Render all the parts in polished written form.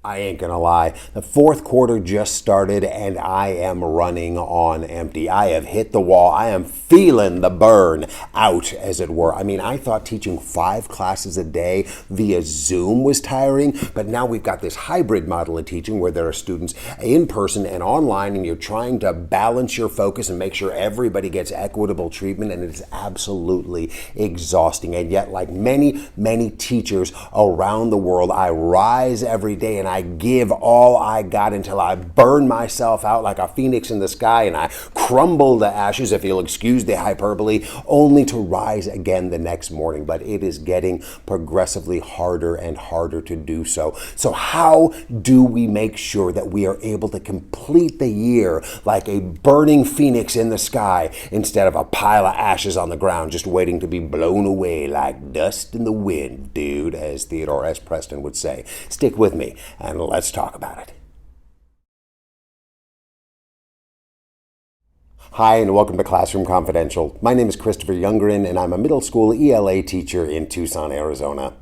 I ain't gonna lie, the fourth quarter just started and I am running on empty. I have hit the wall. I am feeling the burn out, as it were. I mean, I thought teaching 5 classes a day via Zoom was tiring, but now we've got this hybrid model of teaching where there are students in person and online, and you're trying to balance your focus and make sure everybody gets equitable treatment, and it is absolutely exhausting. And yet, like many teachers around the world, I rise every day and I give all I got until I burn myself out like a phoenix in the sky and I crumble to ashes, if you'll excuse the hyperbole, only to rise again the next morning. But it is getting progressively harder and harder to do so. So how do we make sure that we are able to complete the year like a burning phoenix in the sky instead of a pile of ashes on the ground just waiting to be blown away like dust in the wind, dude, as Theodore S. Preston would say? Stick with me and let's talk about it. Hi, and welcome to Classroom Confidential. My name is Christopher Youngren, and I'm a middle school ELA teacher in Tucson, Arizona.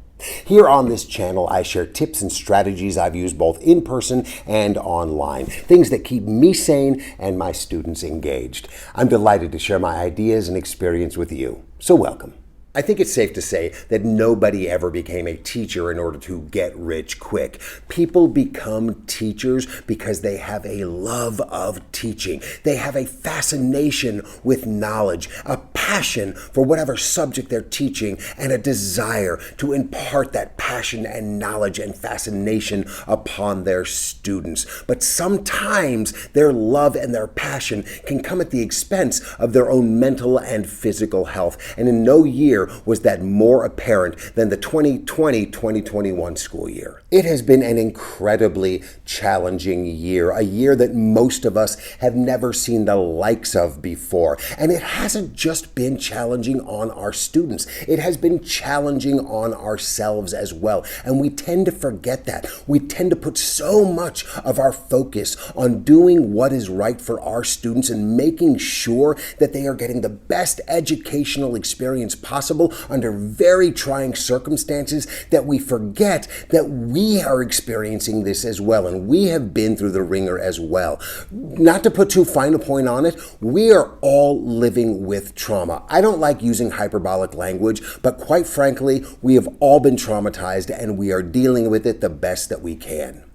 Here on this channel, I share tips and strategies I've used both in person and online, things that keep me sane and my students engaged. I'm delighted to share my ideas and experience with you, so welcome. I think it's safe to say that nobody ever became a teacher in order to get rich quick. People become teachers because they have a love of teaching. They have a fascination with knowledge, a passion for whatever subject they're teaching, and a desire to impart that passion and knowledge and fascination upon their students. But sometimes their love and their passion can come at the expense of their own mental and physical health. And in no year was that more apparent than the 2020-2021 school year. It has been an incredibly challenging year, a year that most of us have never seen the likes of before. And it hasn't just been challenging on our students. It has been challenging on ourselves as well. And we tend to forget that. We tend to put so much of our focus on doing what is right for our students and making sure that they are getting the best educational experience possible under very trying circumstances, that we forget that we are experiencing this as well, and we have been through the ringer as well. Not to put too fine a point on it, we are all living with trauma. I don't like using hyperbolic language, but quite frankly, we have all been traumatized and we are dealing with it the best that we can.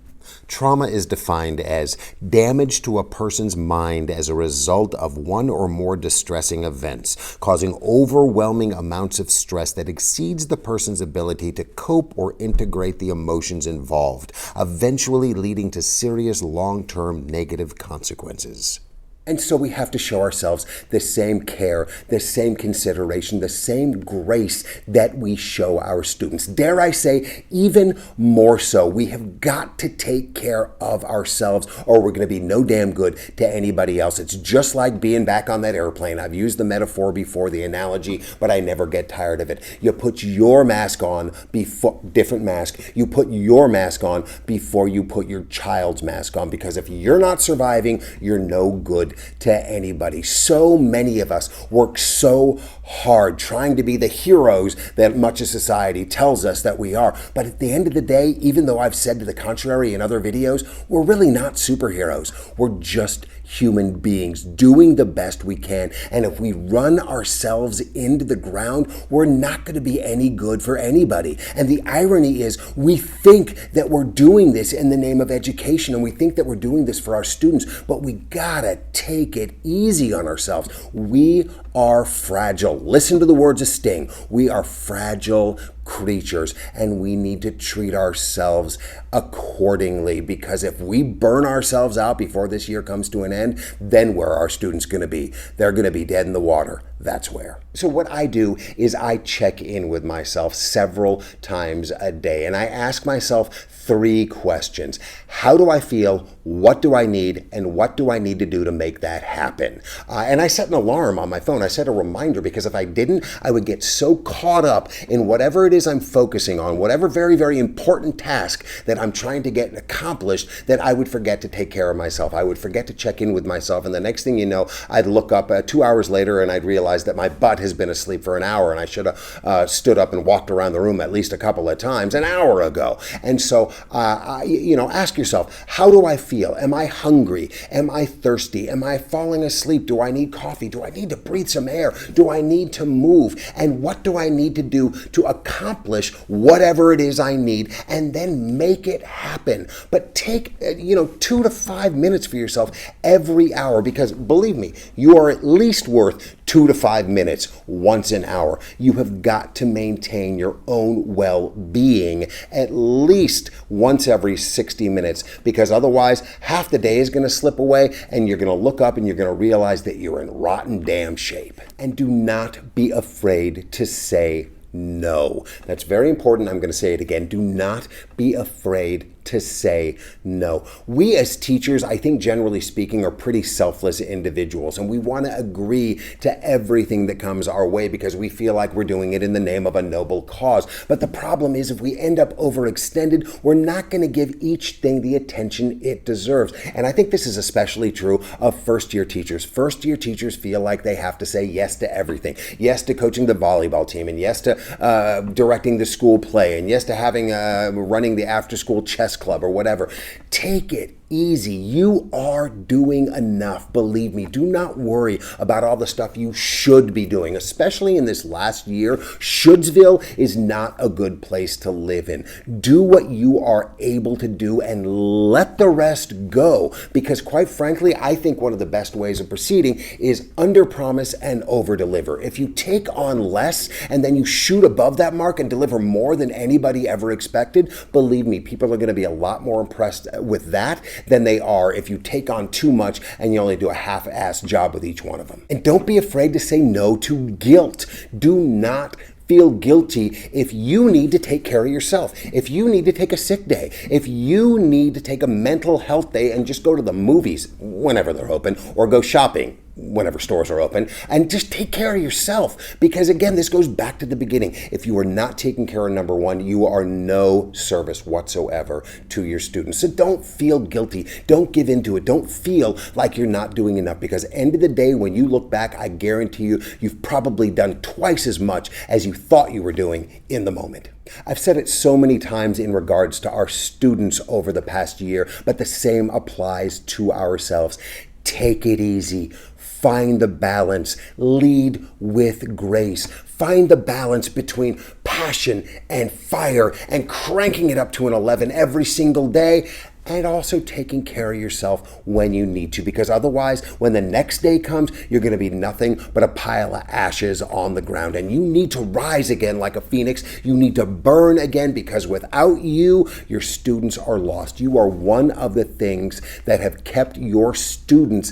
Trauma is defined as damage to a person's mind as a result of one or more distressing events, causing overwhelming amounts of stress that exceeds the person's ability to cope or integrate the emotions involved, eventually leading to serious long-term negative consequences. And so we have to show ourselves the same care, the same consideration, the same grace that we show our students. Dare I say, even more so. We have got to take care of ourselves or we're going to be no damn good to anybody else. It's just like being back on that airplane. I've used the metaphor before, the analogy, but I never get tired of it. You put your mask on before, different mask, you put your mask on before you put your child's mask on, because if you're not surviving, you're no good to anybody. So many of us work so hard trying to be the heroes that much of society tells us that we are. But at the end of the day, even though I've said to the contrary in other videos, we're really not superheroes. We're just human beings doing the best we can. And if we run ourselves into the ground, we're not going to be any good for anybody. And the irony is, we think that we're doing this in the name of education, and we think that we're doing this for our students, but we gotta take it easy on ourselves. We are fragile. Listen to the words of Sting. We are fragile creatures, and we need to treat ourselves accordingly, because if we burn ourselves out before this year comes to an end, then where are our students going to be? They're going to be dead in the water. That's where. So what I do is I check in with myself several times a day, and I ask myself 3 questions. How do I feel? What do I need? And what do I need to do to make that happen? And I set an alarm on my phone. I set a reminder, because if I didn't, I would get so caught up in whatever it is I'm focusing on, whatever very, very important task that I'm trying to get accomplished, that I would forget to take care of myself. I would forget to check in with myself. And the next thing you know, I'd look up 2 hours later and I'd realize that my butt has been asleep for an hour, and I should have stood up and walked around the room at least a couple of times an hour ago. And so ask yourself, how do I feel? Am I hungry? Am I thirsty? Am I falling asleep? Do I need coffee? Do I need to breathe some air? Do I need to move? And what do I need to do to accomplish whatever it is I need, and then make it happen? But take 2 to 5 minutes for yourself every hour, because believe me, you are at least worth 2 to 5 minutes once an hour. You have got to maintain your own well-being at least once every 60 minutes, because otherwise half the day is going to slip away and you're going to look up and you're going to realize that you're in rotten damn shape. And do not be afraid to say no. That's very important. I'm going to say it again. Do not be afraid to say no. We as teachers, I think generally speaking, are pretty selfless individuals, and we want to agree to everything that comes our way because we feel like we're doing it in the name of a noble cause. But the problem is, if we end up overextended, we're not going to give each thing the attention it deserves. And I think this is especially true of first-year teachers. First-year teachers feel like they have to say yes to everything. Yes to coaching the volleyball team, and yes to directing the school play, and yes to having running the after-school chess club or whatever. Take it easy. You are doing enough. Believe me, do not worry about all the stuff you should be doing, especially in this last year. Shouldsville is not a good place to live in. Do what you are able to do and let the rest go, because quite frankly, I think one of the best ways of proceeding is under promise and over deliver. If you take on less and then you shoot above that mark and deliver more than anybody ever expected, believe me, people are going to be a lot more impressed with that than they are if you take on too much and you only do a half-assed job with each one of them. And don't be afraid to say no to guilt. Do not feel guilty if you need to take care of yourself, if you need to take a sick day, if you need to take a mental health day and just go to the movies whenever they're open, or go shopping whenever stores are open, and just take care of yourself. Because again, this goes back to the beginning. If you are not taking care of number one, you are no service whatsoever to your students. So don't feel guilty. Don't give into it. Don't feel like you're not doing enough, because at the end of the day, when you look back, I guarantee you've probably done twice as much as you thought you were doing in the moment. I've said it so many times in regards to our students over the past year, but the same applies to ourselves. Take it easy. Find the balance. Lead with grace. Find the balance between passion and fire and cranking it up to an 11 every single day, and also taking care of yourself when you need to, because otherwise, when the next day comes, you're going to be nothing but a pile of ashes on the ground, and you need to rise again like a phoenix. You need to burn again, because without you, your students are lost. You are one of the things that have kept your students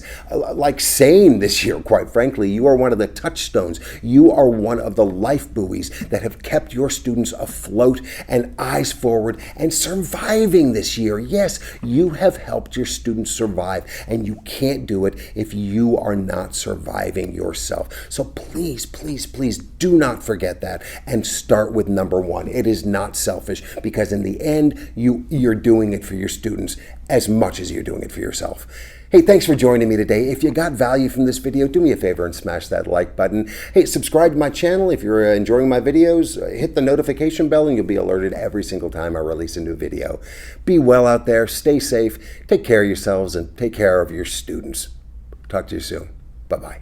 sane this year, quite frankly. You are one of the touchstones. You are one of the life buoys that have kept your students afloat and eyes forward and surviving this year. Yes, you have helped your students survive, and you can't do it if you are not surviving yourself. So please, please, please do not forget that, and start with number one. It is not selfish, because in the end, you're doing it for your students as much as you're doing it for yourself. Hey, thanks for joining me today. If you got value from this video, do me a favor and smash that like button. Hey, subscribe to my channel if you're enjoying my videos. Hit the notification bell and you'll be alerted every single time I release a new video. Be well out there, stay safe, take care of yourselves, and take care of your students. Talk to you soon. Bye-bye.